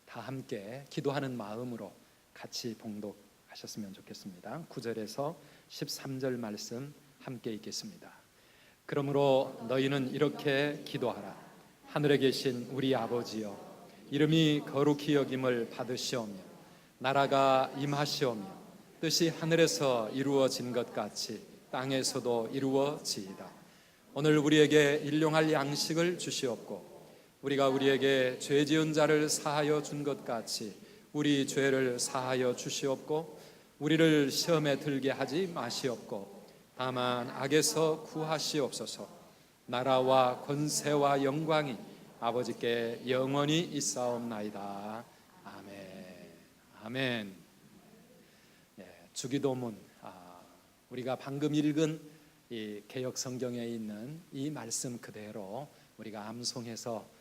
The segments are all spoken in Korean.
다 함께 기도하는 마음으로 같이 봉독하셨으면 좋겠습니다. 9절에서 13절 말씀 함께 읽겠습니다. 그러므로 너희는 이렇게 기도하라. 하늘에 계신 우리 아버지여, 이름이 거룩히 여김을 받으시오며 나라가 임하시오며 뜻이 하늘에서 이루어진 것 같이 땅에서도 이루어지이다. 오늘 우리에게 일용할 양식을 주시옵고 우리가 우리에게 죄 지은 자를 사하여 준 것 같이 우리 죄를 사하여 주시옵고 우리를 시험에 들게 하지 마시옵고 다만 악에서 구하시옵소서. 나라와 권세와 영광이 아버지께 영원히 있사옵나이다. 아멘. 아멘. 주기도문, 우리가 방금 읽은 이 개역 성경에 있는 이 말씀 그대로 우리가 암송해서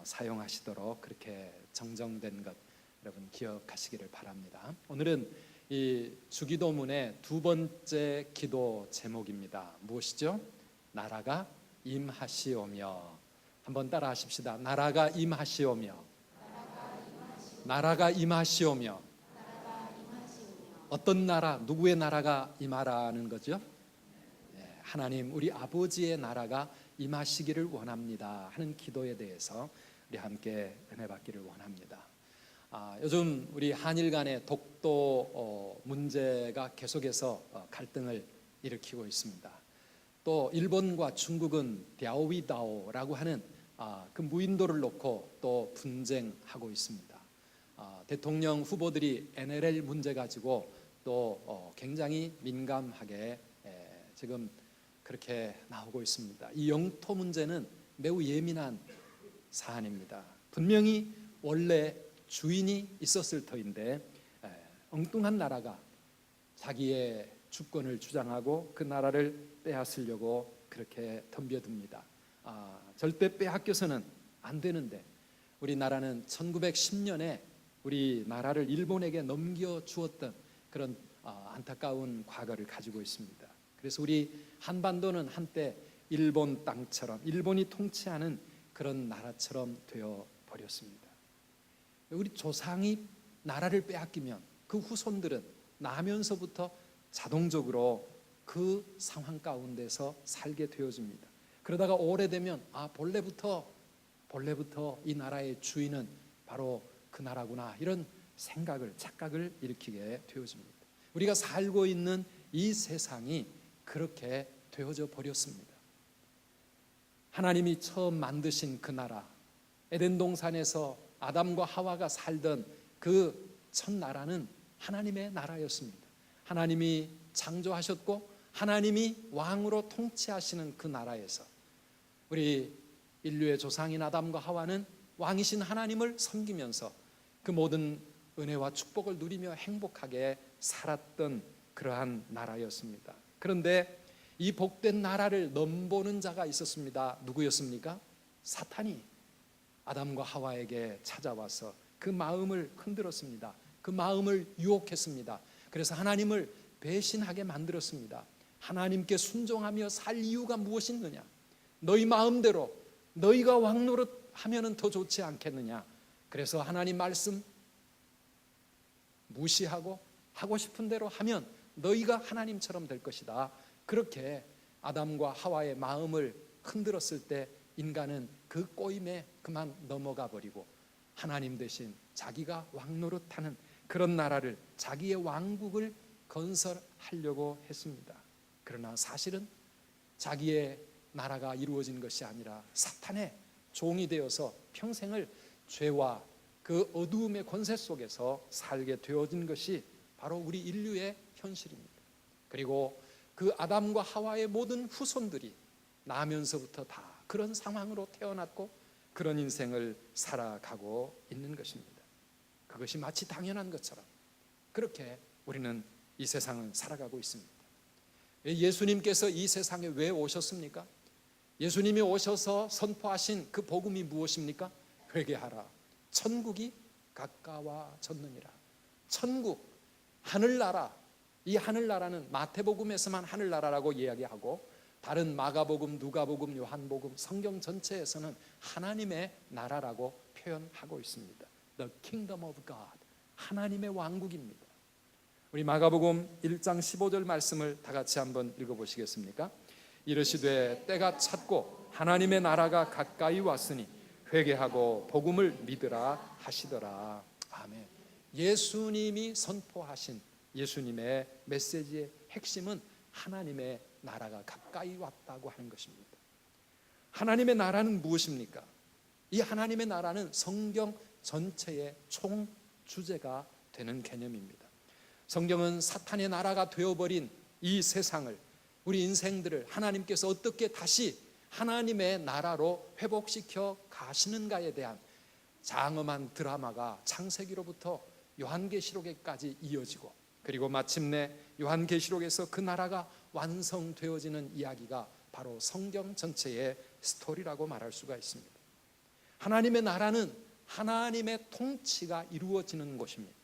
사용하시도록 그렇게 정정된 것 여러분 기억하시기를 바랍니다. 오늘은 이 주기도문의 두 번째 기도 제목입니다. 무엇이죠? 나라가 임하시오며. 한번 따라 하십시다. 나라가 임하시오며. 나라가 임하시오며. 어떤 나라, 누구의 나라가 임하라는 거죠? 하나님 우리 아버지의 나라가 임하시기를 원합니다 하는 기도에 대해서 우리 함께 은혜 받기를 원합니다. 요즘 우리 한일 간의 독도 문제가 계속해서 갈등을 일으키고 있습니다. 또 일본과 중국은 랴오위다오라고 하는 그 무인도를 놓고 또 분쟁하고 있습니다. 대통령 후보들이 NLL 문제 가지고 또 굉장히 민감하게 지금 그렇게 나오고 있습니다. 이 영토 문제는 매우 예민한 사안입니다. 분명히 원래 주인이 있었을 터인데 엉뚱한 나라가 자기의 주권을 주장하고 그 나라를 빼앗으려고 그렇게 덤벼듭니다. 절대 빼앗겨서는 안 되는데 우리나라는 1910년에 우리 나라를 일본에게 넘겨주었던 그런 안타까운 과거를 가지고 있습니다. 그래서 우리 한반도는 한때 일본 땅처럼 일본이 통치하는 그런 나라처럼 되어 버렸습니다. 우리 조상이 나라를 빼앗기면 그 후손들은 나면서부터 자동적으로 그 상황 가운데서 살게 되어집니다. 그러다가 오래되면 본래부터 이 나라의 주인은 바로 그 나라구나 이런 생각을 착각을 일으키게 되어집니다. 우리가 살고 있는 이 세상이 그렇게 되어져 버렸습니다. 하나님이 처음 만드신 그 나라 에덴 동산에서 아담과 하와가 살던 그 첫 나라는 하나님의 나라였습니다. 하나님이 창조하셨고 하나님이 왕으로 통치하시는 그 나라에서 우리 인류의 조상인 아담과 하와는 왕이신 하나님을 섬기면서 그 모든 은혜와 축복을 누리며 행복하게 살았던 그러한 나라였습니다. 그런데 이 복된 나라를 넘보는 자가 있었습니다. 누구였습니까? 사탄이 아담과 하와에게 찾아와서 그 마음을 흔들었습니다. 그 마음을 유혹했습니다. 그래서 하나님을 배신하게 만들었습니다. 하나님께 순종하며 살 이유가 무엇이 있느냐? 너희 마음대로 너희가 왕노릇 하면 더 좋지 않겠느냐? 그래서 하나님 말씀 무시하고 하고 싶은 대로 하면 너희가 하나님처럼 될 것이다. 그렇게 아담과 하와의 마음을 흔들었을 때 인간은 그 꼬임에 그만 넘어가 버리고 하나님 대신 자기가 왕노릇하는 그런 나라를 자기의 왕국을 건설하려고 했습니다. 그러나 사실은 자기의 나라가 이루어진 것이 아니라 사탄의 종이 되어서 평생을 죄와 그 어두움의 권세 속에서 살게 되어진 것이 바로 우리 인류의 현실입니다. 그리고 그 아담과 하와의 모든 후손들이 나면서부터 다 그런 상황으로 태어났고 그런 인생을 살아가고 있는 것입니다. 그것이 마치 당연한 것처럼 그렇게 우리는 이 세상을 살아가고 있습니다. 예수님께서 이 세상에 왜 오셨습니까? 예수님이 오셔서 선포하신 그 복음이 무엇입니까? 회개하라. 천국이 가까워졌느니라. 천국, 하늘나라. 이 하늘나라는 마태복음에서만 하늘나라라고 이야기하고 다른 마가복음, 누가복음, 요한복음, 성경 전체에서는 하나님의 나라라고 표현하고 있습니다. The kingdom of God. 하나님의 왕국입니다. 우리 마가복음 1장 15절 말씀을 다 같이 한번 읽어보시겠습니까? 이르시되 때가 찼고 하나님의 나라가 가까이 왔으니 회개하고 복음을 믿으라 하시더라. 아멘. 예수님이 선포하신 예수님의 메시지의 핵심은 하나님의 나라가 가까이 왔다고 하는 것입니다. 하나님의 나라는 무엇입니까? 이 하나님의 나라는 성경 전체의 총 주제가 되는 개념입니다. 성경은 사탄의 나라가 되어버린 이 세상을, 우리 인생들을 하나님께서 어떻게 다시 하나님의 나라로 회복시켜 가시는가에 대한 장엄한 드라마가 창세기로부터 요한계시록에까지 이어지고, 그리고 마침내 요한계시록에서 그 나라가 완성되어지는 이야기가 바로 성경 전체의 스토리라고 말할 수가 있습니다. 하나님의 나라는 하나님의 통치가 이루어지는 곳입니다.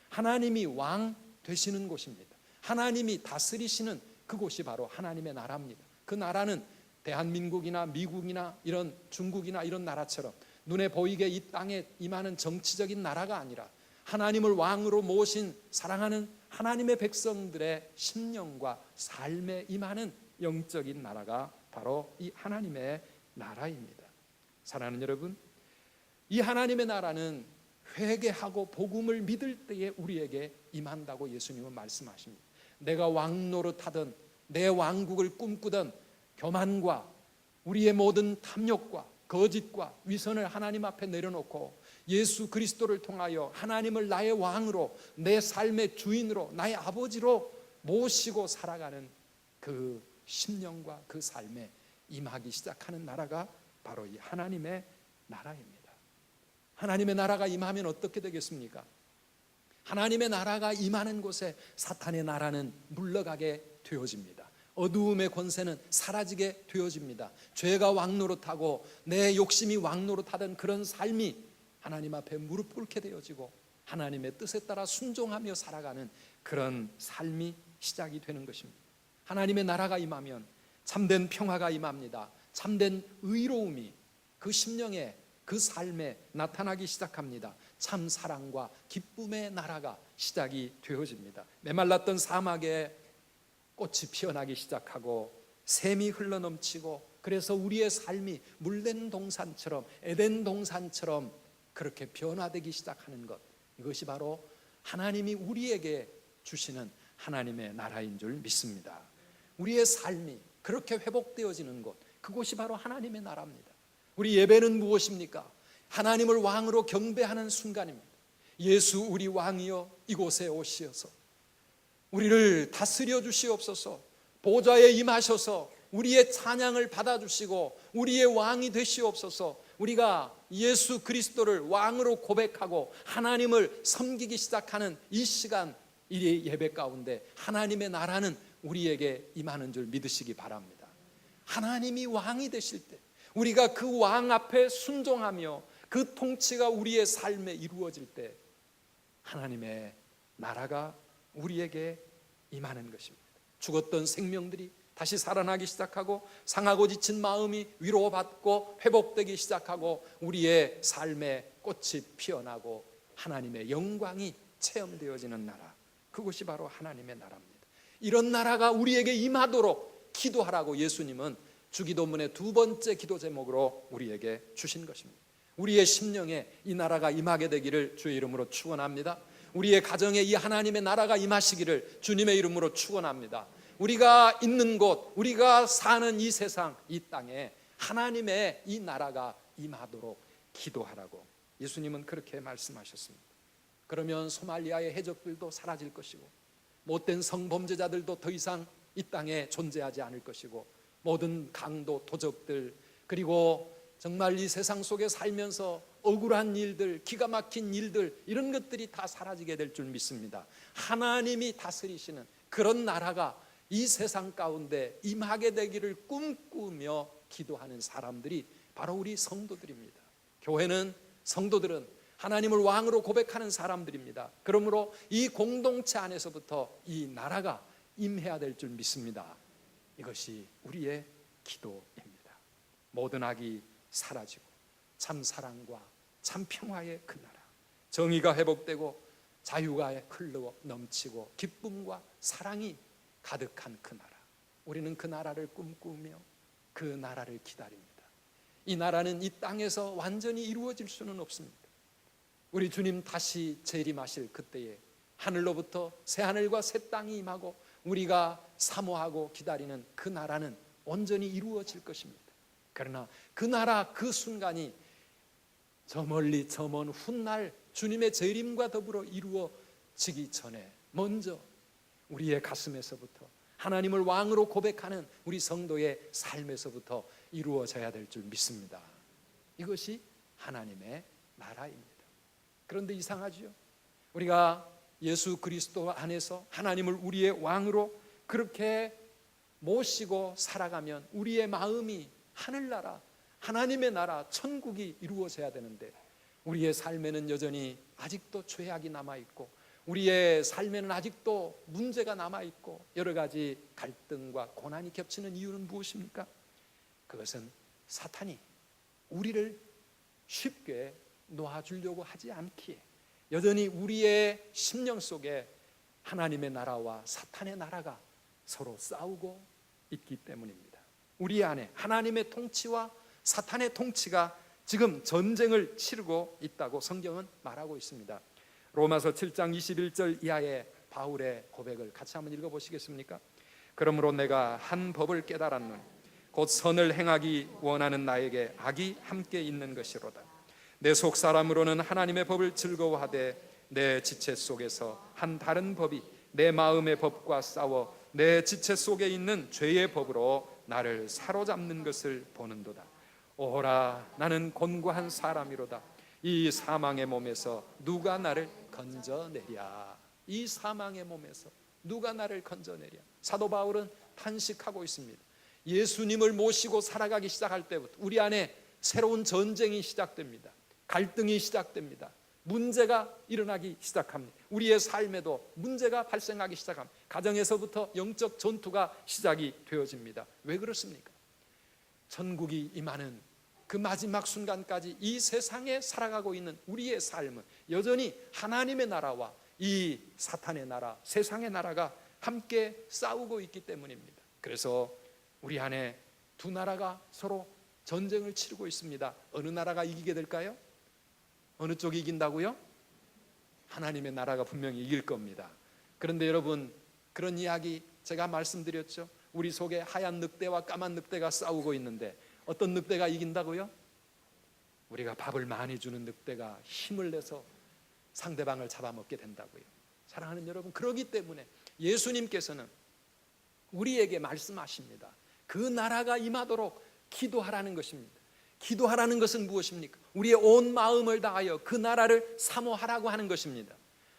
하나님이 왕 되시는 곳입니다. 하나님이 다스리시는 그곳이 바로 하나님의 나라입니다. 그 나라는 대한민국이나 미국이나 이런 중국이나 이런 나라처럼 눈에 보이게 이 땅에 임하는 정치적인 나라가 아니라 하나님을 왕으로 모신 사랑하는 하나님의 백성들의 심령과 삶에 임하는 영적인 나라가 바로 이 하나님의 나라입니다. 사랑하는 여러분, 이 하나님의 나라는 회개하고 복음을 믿을 때에 우리에게 임한다고 예수님은 말씀하십니다. 내가 왕 노릇하던 내 왕국을 꿈꾸던 교만과 우리의 모든 탐욕과 거짓과 위선을 하나님 앞에 내려놓고 예수 그리스도를 통하여 하나님을 나의 왕으로, 내 삶의 주인으로, 나의 아버지로 모시고 살아가는 그 심령과 그 삶에 임하기 시작하는 나라가 바로 이 하나님의 나라입니다. 하나님의 나라가 임하면 어떻게 되겠습니까? 하나님의 나라가 임하는 곳에 사탄의 나라는 물러가게 되어집니다. 어두움의 권세는 사라지게 되어집니다. 죄가 왕노릇하고 내 욕심이 왕노릇하던 그런 삶이 하나님 앞에 무릎 꿇게 되어지고 하나님의 뜻에 따라 순종하며 살아가는 그런 삶이 시작이 되는 것입니다. 하나님의 나라가 임하면 참된 평화가 임합니다. 참된 의로움이 그 심령에, 그 삶에 나타나기 시작합니다. 참 사랑과 기쁨의 나라가 시작이 되어집니다. 메말랐던 사막에 꽃이 피어나기 시작하고 샘이 흘러넘치고, 그래서 우리의 삶이 물된 동산처럼, 에덴 동산처럼 그렇게 변화되기 시작하는 것, 이것이 바로 하나님이 우리에게 주시는 하나님의 나라인 줄 믿습니다. 우리의 삶이 그렇게 회복되어지는 곳, 그곳이 바로 하나님의 나라입니다. 우리 예배는 무엇입니까? 하나님을 왕으로 경배하는 순간입니다. 예수 우리 왕이여 이곳에 오시어서 우리를 다스려 주시옵소서. 보좌에 임하셔서 우리의 찬양을 받아주시고 우리의 왕이 되시옵소서. 우리가 예수 그리스도를 왕으로 고백하고 하나님을 섬기기 시작하는 이 시간, 이 예배 가운데 하나님의 나라는 우리에게 임하는 줄 믿으시기 바랍니다. 하나님이 왕이 되실 때, 우리가 그 왕 앞에 순종하며 그 통치가 우리의 삶에 이루어질 때 하나님의 나라가 우리에게 임하는 것입니다. 죽었던 생명들이 다시 살아나기 시작하고 상하고 지친 마음이 위로받고 회복되기 시작하고 우리의 삶에 꽃이 피어나고 하나님의 영광이 체험되어지는 나라, 그것이 바로 하나님의 나라입니다. 이런 나라가 우리에게 임하도록 기도하라고 예수님은 주기도문의 두 번째 기도 제목으로 우리에게 주신 것입니다. 우리의 심령에 이 나라가 임하게 되기를 주의 이름으로 축원합니다. 우리의 가정에 이 하나님의 나라가 임하시기를 주님의 이름으로 축원합니다. 우리가 있는 곳, 우리가 사는 이 세상, 이 땅에 하나님의 이 나라가 임하도록 기도하라고 예수님은 그렇게 말씀하셨습니다. 그러면 소말리아의 해적들도 사라질 것이고 못된 성범죄자들도 더 이상 이 땅에 존재하지 않을 것이고 모든 강도, 도적들, 그리고 정말 이 세상 속에 살면서 억울한 일들, 기가 막힌 일들, 이런 것들이 다 사라지게 될 줄 믿습니다. 하나님이 다스리시는 그런 나라가 이 세상 가운데 임하게 되기를 꿈꾸며 기도하는 사람들이 바로 우리 성도들입니다. 교회는, 성도들은 하나님을 왕으로 고백하는 사람들입니다. 그러므로 이 공동체 안에서부터 이 나라가 임해야 될 줄 믿습니다. 이것이 우리의 기도입니다. 모든 악이 사라지고 참 사랑과 참 평화의 그 나라, 정의가 회복되고 자유가 흘러 넘치고 기쁨과 사랑이 가득한 그 나라, 우리는 그 나라를 꿈꾸며 그 나라를 기다립니다. 이 나라는 이 땅에서 완전히 이루어질 수는 없습니다. 우리 주님 다시 재림하실 그때에 하늘로부터 새 하늘과 새 땅이 임하고 우리가 사모하고 기다리는 그 나라는 온전히 이루어질 것입니다. 그러나 그 나라 그 순간이 저 멀리 저 먼 훗날 주님의 재림과 더불어 이루어지기 전에 먼저 우리의 가슴에서부터 하나님을 왕으로 고백하는 우리 성도의 삶에서부터 이루어져야 될 줄 믿습니다. 이것이 하나님의 나라입니다. 그런데 이상하죠? 우리가 예수 그리스도 안에서 하나님을 우리의 왕으로 그렇게 모시고 살아가면 우리의 마음이 하늘나라, 하나님의 나라, 천국이 이루어져야 되는데 우리의 삶에는 여전히 아직도 죄악이 남아있고 우리의 삶에는 아직도 문제가 남아있고 여러 가지 갈등과 고난이 겹치는 이유는 무엇입니까? 그것은 사탄이 우리를 쉽게 놓아주려고 하지 않기에 여전히 우리의 심령 속에 하나님의 나라와 사탄의 나라가 서로 싸우고 있기 때문입니다. 우리 안에 하나님의 통치와 사탄의 통치가 지금 전쟁을 치르고 있다고 성경은 말하고 있습니다. 로마서 7장 21절 이하의 바울의 고백을 같이 한번 읽어보시겠습니까? 그러므로 내가 한 법을 깨달았노니 곧 선을 행하기 원하는 나에게 악이 함께 있는 것이로다. 내 속사람으로는 하나님의 법을 즐거워하되 내 지체 속에서 한 다른 법이 내 마음의 법과 싸워 내 지체 속에 있는 죄의 법으로 나를 사로잡는 것을 보는도다. 오라, 나는 곤고한 사람이로다. 이 사망의 몸에서 누가 나를 건져내랴. 이 사망의 몸에서 누가 나를 건져내랴. 사도 바울은 탄식하고 있습니다. 예수님을 모시고 살아가기 시작할 때부터 우리 안에 새로운 전쟁이 시작됩니다. 갈등이 시작됩니다. 문제가 일어나기 시작합니다. 우리의 삶에도 문제가 발생하기 시작합니다. 가정에서부터 영적 전투가 시작이 되어집니다. 왜 그렇습니까? 천국이 임하는 그 마지막 순간까지 이 세상에 살아가고 있는 우리의 삶은 여전히 하나님의 나라와 이 사탄의 나라, 세상의 나라가 함께 싸우고 있기 때문입니다. 그래서 우리 안에 두 나라가 서로 전쟁을 치르고 있습니다. 어느 나라가 이기게 될까요? 어느 쪽이 이긴다고요? 하나님의 나라가 분명히 이길 겁니다. 그런데 여러분, 그런 이야기 제가 말씀드렸죠. 우리 속에 하얀 늑대와 까만 늑대가 싸우고 있는데 어떤 늑대가 이긴다고요? 우리가 밥을 많이 주는 늑대가 힘을 내서 상대방을 잡아먹게 된다고요. 사랑하는 여러분, 그러기 때문에 예수님께서는 우리에게 말씀하십니다. 그 나라가 임하도록 기도하라는 것입니다. 기도하라는 것은 무엇입니까? 우리의 온 마음을 다하여 그 나라를 사모하라고 하는 것입니다.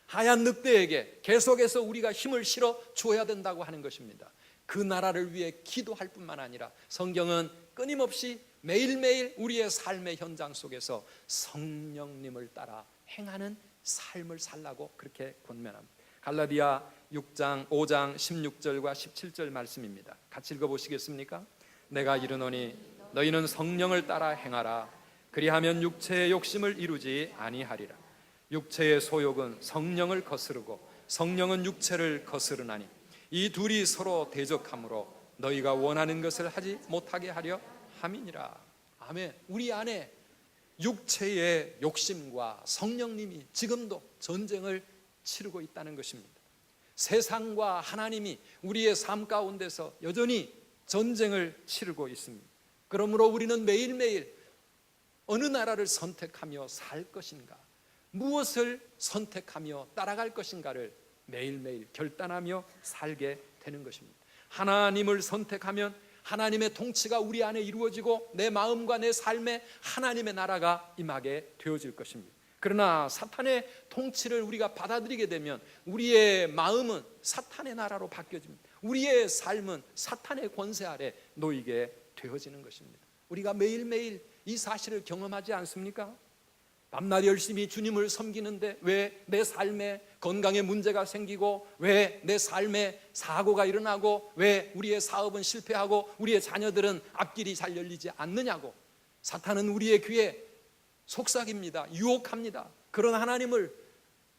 하얀 늑대에게 계속해서 우리가 힘을 실어 주어야 된다고 하는 것입니다. 그 나라를 위해 기도할 뿐만 아니라 성경은 끊임없이 매일매일 우리의 삶의 현장 속에서 성령님을 따라 행하는 삶을 살라고 그렇게 권면합니다. 갈라디아 6장 5장 16절과 17절 말씀입니다. 같이 읽어보시겠습니까? 내가 이르노니 너희는 성령을 따라 행하라. 그리하면 육체의 욕심을 이루지 아니하리라. 육체의 소욕은 성령을 거스르고 성령은 육체를 거스르나니 이 둘이 서로 대적하므로 너희가 원하는 것을 하지 못하게 하려 함이니라. 아멘. 우리 안에 육체의 욕심과 성령님이 지금도 전쟁을 치르고 있다는 것입니다. 세상과 하나님이 우리의 삶 가운데서 여전히 전쟁을 치르고 있습니다. 그러므로 우리는 매일매일 어느 나라를 선택하며 살 것인가, 무엇을 선택하며 따라갈 것인가를 매일매일 결단하며 살게 되는 것입니다. 하나님을 선택하면 하나님의 통치가 우리 안에 이루어지고 내 마음과 내 삶에 하나님의 나라가 임하게 되어질 것입니다. 그러나 사탄의 통치를 우리가 받아들이게 되면 우리의 마음은 사탄의 나라로 바뀌어집니다. 우리의 삶은 사탄의 권세 아래 놓이게 되어지는 것입니다. 우리가 매일매일 이 사실을 경험하지 않습니까? 밤낮 열심히 주님을 섬기는데 왜 내 삶에 건강에 문제가 생기고, 왜 내 삶에 사고가 일어나고, 왜 우리의 사업은 실패하고 우리의 자녀들은 앞길이 잘 열리지 않느냐고 사탄은 우리의 귀에 속삭입니다. 유혹합니다. 그런 하나님을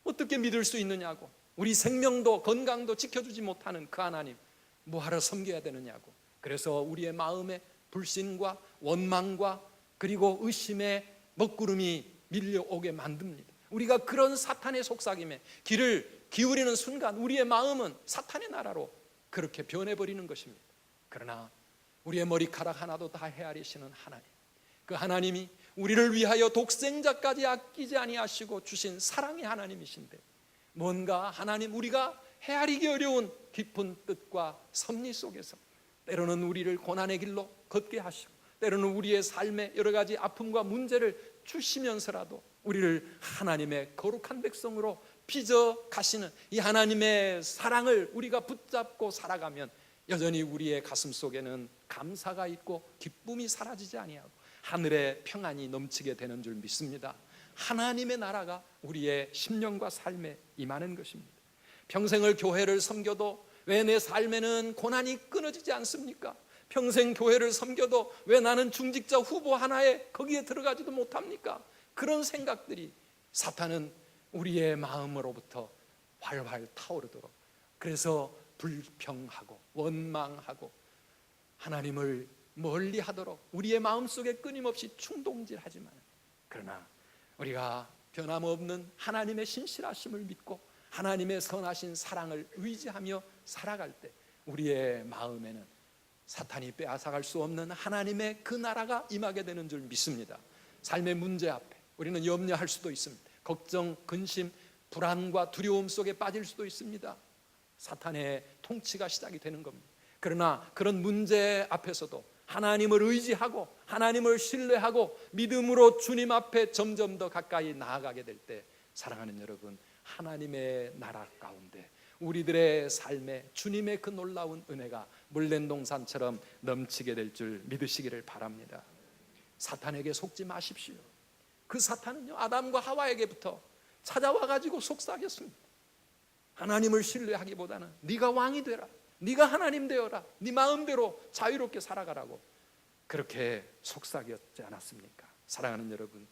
어떻게 믿을 수 있느냐고. 우리 생명도 건강도 지켜주지 못하는 그 하나님 뭐하러 섬겨야 되느냐고. 그래서 우리의 마음에 불신과 원망과 그리고 의심의 먹구름이 밀려오게 만듭니다. 우리가 그런 사탄의 속삭임에 귀를 기울이는 순간 우리의 마음은 사탄의 나라로 그렇게 변해버리는 것입니다. 그러나 우리의 머리카락 하나도 다 헤아리시는 하나님, 그 하나님이 우리를 위하여 독생자까지 아끼지 아니하시고 주신 사랑의 하나님이신데, 뭔가 하나님 우리가 헤아리기 어려운 깊은 뜻과 섭리 속에서 때로는 우리를 고난의 길로 걷게 하시고 때로는 우리의 삶에 여러 가지 아픔과 문제를 주시면서라도 우리를 하나님의 거룩한 백성으로 빚어 가시는 이 하나님의 사랑을 우리가 붙잡고 살아가면 여전히 우리의 가슴 속에는 감사가 있고 기쁨이 사라지지 아니하고 하늘의 평안이 넘치게 되는 줄 믿습니다. 하나님의 나라가 우리의 심령과 삶에 임하는 것입니다. 평생을 교회를 섬겨도 왜 내 삶에는 고난이 끊어지지 않습니까? 평생 교회를 섬겨도 왜 나는 중직자 후보 하나에 거기에 들어가지도 못합니까? 그런 생각들이 사탄은 우리의 마음으로부터 활활 타오르도록, 그래서 불평하고 원망하고 하나님을 멀리하도록 우리의 마음속에 끊임없이 충동질하지만, 그러나 우리가 변함없는 하나님의 신실하심을 믿고 하나님의 선하신 사랑을 의지하며 살아갈 때 우리의 마음에는 사탄이 빼앗아갈 수 없는 하나님의 그 나라가 임하게 되는 줄 믿습니다. 삶의 문제 앞에 우리는 염려할 수도 있습니다. 걱정, 근심, 불안과 두려움 속에 빠질 수도 있습니다. 사탄의 통치가 시작이 되는 겁니다. 그러나 그런 문제 앞에서도 하나님을 의지하고 하나님을 신뢰하고 믿음으로 주님 앞에 점점 더 가까이 나아가게 될 때, 사랑하는 여러분, 하나님의 나라 가운데 우리들의 삶에 주님의 그 놀라운 은혜가 물랜 동산처럼 넘치게 될 줄 믿으시기를 바랍니다. 사탄에게 속지 마십시오. 그 사탄은요, 아담과 하와에게부터 찾아와 가지고 속삭였습니다. 하나님을 신뢰하기보다는 네가 왕이 되라, 네가 하나님 되어라, 네 마음대로 자유롭게 살아가라고 그렇게 속삭였지 않았습니까? 사랑하는 여러분,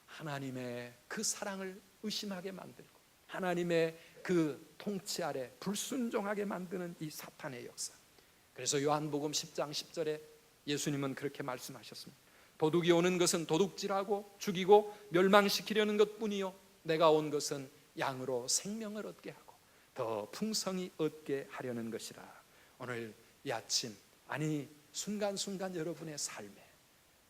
하나님의 그 사랑을 의심하게 만들고 하나님의 그 통치 아래 불순종하게 만드는 이 사탄의 역사. 그래서 요한복음 10장 10절에 예수님은 그렇게 말씀하셨습니다. 도둑이 오는 것은 도둑질하고 죽이고 멸망시키려는 것뿐이요, 내가 온 것은 양으로 생명을 얻게 하고 더 풍성히 얻게 하려는 것이라. 오늘 이 아침, 아니 순간순간 여러분의 삶에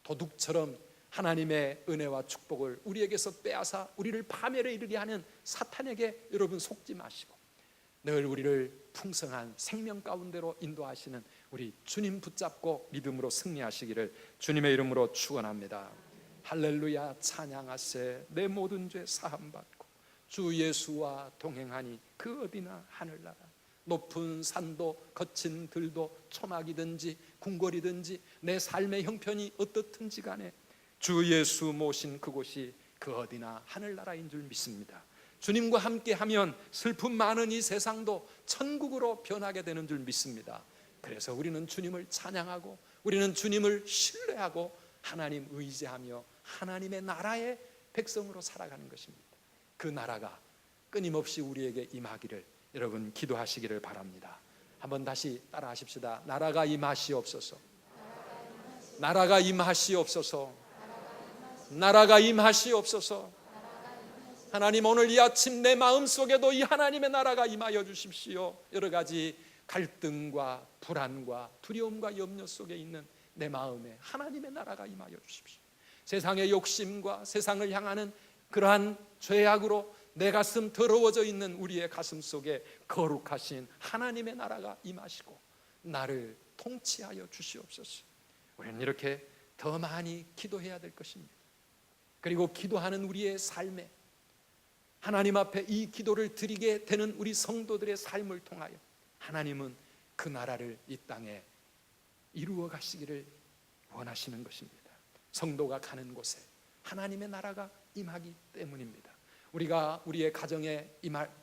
도둑처럼 하나님의 은혜와 축복을 우리에게서 빼앗아 우리를 파멸에 이르게 하는 사탄에게 여러분 속지 마시고 늘 우리를 풍성한 생명 가운데로 인도하시는 우리 주님 붙잡고 믿음으로 승리하시기를 주님의 이름으로 축원합니다. 할렐루야, 찬양하세. 내 모든 죄 사함받고 주 예수와 동행하니 그 어디나 하늘나라. 높은 산도 거친 들도 초막이든지 궁궐이든지 내 삶의 형편이 어떻든지 간에 주 예수 모신 그곳이 그 어디나 하늘나라인 줄 믿습니다. 주님과 함께하면 슬픔 많은 이 세상도 천국으로 변하게 되는 줄 믿습니다. 그래서 우리는 주님을 찬양하고 우리는 주님을 신뢰하고 하나님 의지하며 하나님의 나라의 백성으로 살아가는 것입니다. 그 나라가 끊임없이 우리에게 임하기를 여러분 기도하시기를 바랍니다. 한번 다시 따라 하십시다. 나라가 임하시옵소서. 나라가 임하시옵소서. 나라가 임하시옵소서. 하나님, 오늘 이 아침 내 마음속에도 이 하나님의 나라가 임하여 주십시오. 여러 가지 갈등과 불안과 두려움과 염려 속에 있는 내 마음에 하나님의 나라가 임하여 주십시오. 세상의 욕심과 세상을 향하는 그러한 죄악으로 내 가슴 더러워져 있는 우리의 가슴 속에 거룩하신 하나님의 나라가 임하시고 나를 통치하여 주시옵소서. 우리는 이렇게 더 많이 기도해야 될 것입니다. 그리고 기도하는 우리의 삶에 하나님 앞에 이 기도를 드리게 되는 우리 성도들의 삶을 통하여 하나님은 그 나라를 이 땅에 이루어 가시기를 원하시는 것입니다. 성도가 가는 곳에 하나님의 나라가 임하기 때문입니다. 우리가 우리의 가정에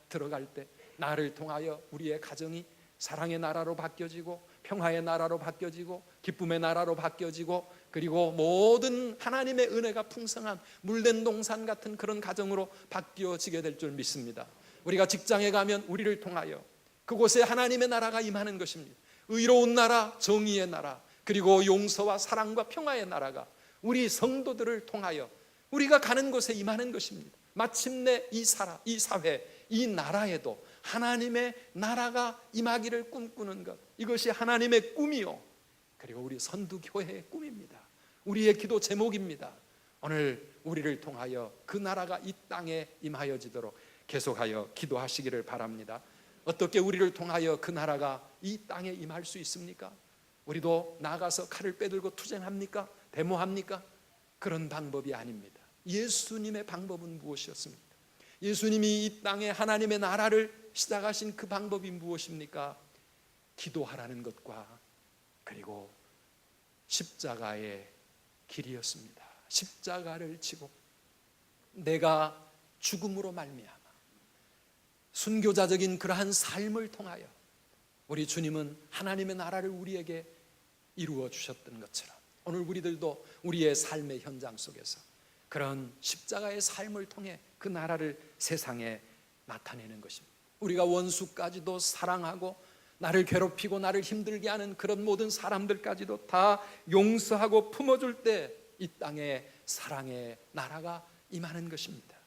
들어갈 때 나를 통하여 우리의 가정이 사랑의 나라로 바뀌어지고 평화의 나라로 바뀌어지고 기쁨의 나라로 바뀌어지고 그리고 모든 하나님의 은혜가 풍성한 물된 동산 같은 그런 가정으로 바뀌어지게 될 줄 믿습니다. 우리가 직장에 가면 우리를 통하여 그곳에 하나님의 나라가 임하는 것입니다. 의로운 나라, 정의의 나라, 그리고 용서와 사랑과 평화의 나라가 우리 성도들을 통하여 우리가 가는 곳에 임하는 것입니다. 마침내 이 사회, 이 나라에도 하나님의 나라가 임하기를 꿈꾸는 것, 이것이 하나님의 꿈이요, 그리고 우리 선두교회의 꿈입니다. 우리의 기도 제목입니다. 오늘 우리를 통하여 그 나라가 이 땅에 임하여지도록 계속하여 기도하시기를 바랍니다. 어떻게 우리를 통하여 그 나라가 이 땅에 임할 수 있습니까? 우리도 나가서 칼을 빼들고 투쟁합니까? 데모합니까? 그런 방법이 아닙니다. 예수님의 방법은 무엇이었습니까? 예수님이 이 땅에 하나님의 나라를 시작하신 그 방법이 무엇입니까? 기도하라는 것과 그리고 십자가의 길이었습니다. 십자가를 지고 내가 죽음으로 말미암아 순교자적인 그러한 삶을 통하여 우리 주님은 하나님의 나라를 우리에게 이루어 주셨던 것처럼 오늘 우리들도 우리의 삶의 현장 속에서 그런 십자가의 삶을 통해 그 나라를 세상에 나타내는 것입니다. 우리가 원수까지도 사랑하고 나를 괴롭히고 나를 힘들게 하는 그런 모든 사람들까지도 다 용서하고 품어줄 때 이 땅에 사랑의 나라가 임하는 것입니다.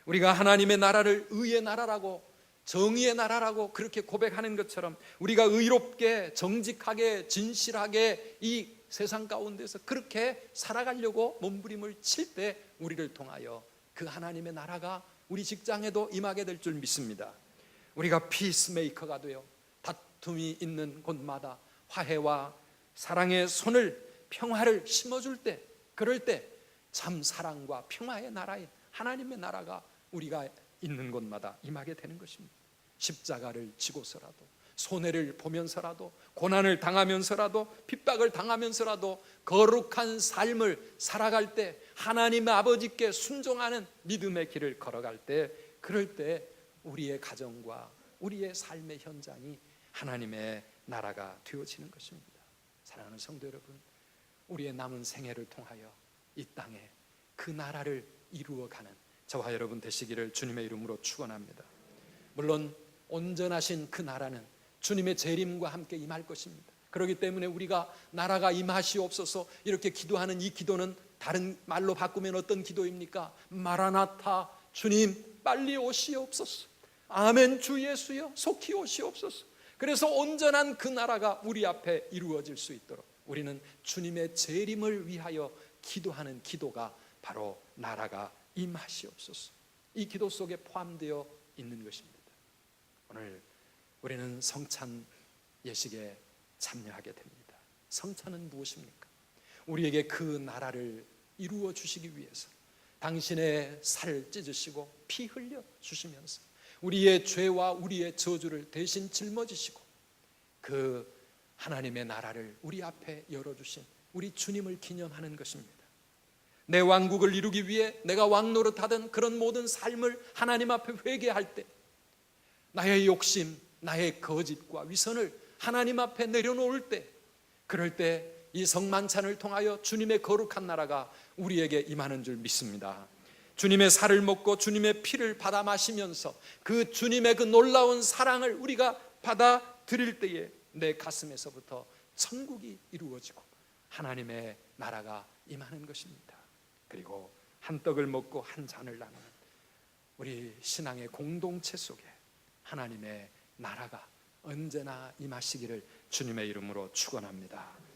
우리가 하나님의 나라를 의의 나라라고 정의의 나라라고 그렇게 고백하는 것처럼 우리가 의롭게 정직하게 진실하게 이 세상 가운데서 그렇게 살아가려고 몸부림을 칠 때 우리를 통하여 그 하나님의 나라가 우리 직장에도 임하게 될 줄 믿습니다. 우리가 피스메이커가 되어 다툼이 있는 곳마다 화해와 사랑의 손을, 평화를 심어줄 때, 그럴 때 참 사랑과 평화의 나라에 하나님의 나라가 우리가 있는 곳마다 임하게 되는 것입니다. 십자가를 지고서라도, 손해를 보면서라도, 고난을 당하면서라도, 핍박을 당하면서라도 거룩한 삶을 살아갈 때, 하나님의 아버지께 순종하는 믿음의 길을 걸어갈 때, 그럴 때 우리의 가정과 우리의 삶의 현장이 하나님의 나라가 되어지는 것입니다. 사랑하는 성도 여러분, 우리의 남은 생애를 통하여 이 땅에 그 나라를 이루어가는 저와 여러분 되시기를 주님의 이름으로 축원합니다. 물론 온전하신 그 나라는 주님의 재림과 함께 임할 것입니다. 그렇기 때문에 우리가 나라가 임하시옵소서 이렇게 기도하는 이 기도는 다른 말로 바꾸면 어떤 기도입니까? 마라나타, 주님 빨리 오시옵소서. 아멘, 주 예수여 속히 오시옵소서. 그래서 온전한 그 나라가 우리 앞에 이루어질 수 있도록 우리는 주님의 재림을 위하여 기도하는 기도가 바로 나라가 임하시옵소서, 이 기도 속에 포함되어 있는 것입니다. 오늘 우리는 성찬 예식에 참여하게 됩니다. 성찬은 무엇입니까? 우리에게 그 나라를 이루어 주시기 위해서 당신의 살을 찢으시고 피 흘려 주시면서 우리의 죄와 우리의 저주를 대신 짊어지시고 그 하나님의 나라를 우리 앞에 열어주신 우리 주님을 기념하는 것입니다. 내 왕국을 이루기 위해 내가 왕노릇하던 그런 모든 삶을 하나님 앞에 회개할 때 나의 욕심, 나의 거짓과 위선을 하나님 앞에 내려놓을 때, 그럴 때 이 성만찬을 통하여 주님의 거룩한 나라가 우리에게 임하는 줄 믿습니다. 주님의 살을 먹고 주님의 피를 받아 마시면서 그 주님의 그 놀라운 사랑을 우리가 받아들일 때에 내 가슴에서부터 천국이 이루어지고 하나님의 나라가 임하는 것입니다. 그리고 한 떡을 먹고 한 잔을 나누는 우리 신앙의 공동체 속에 하나님의 나라가 언제나 임하시기를 주님의 이름으로 축원합니다.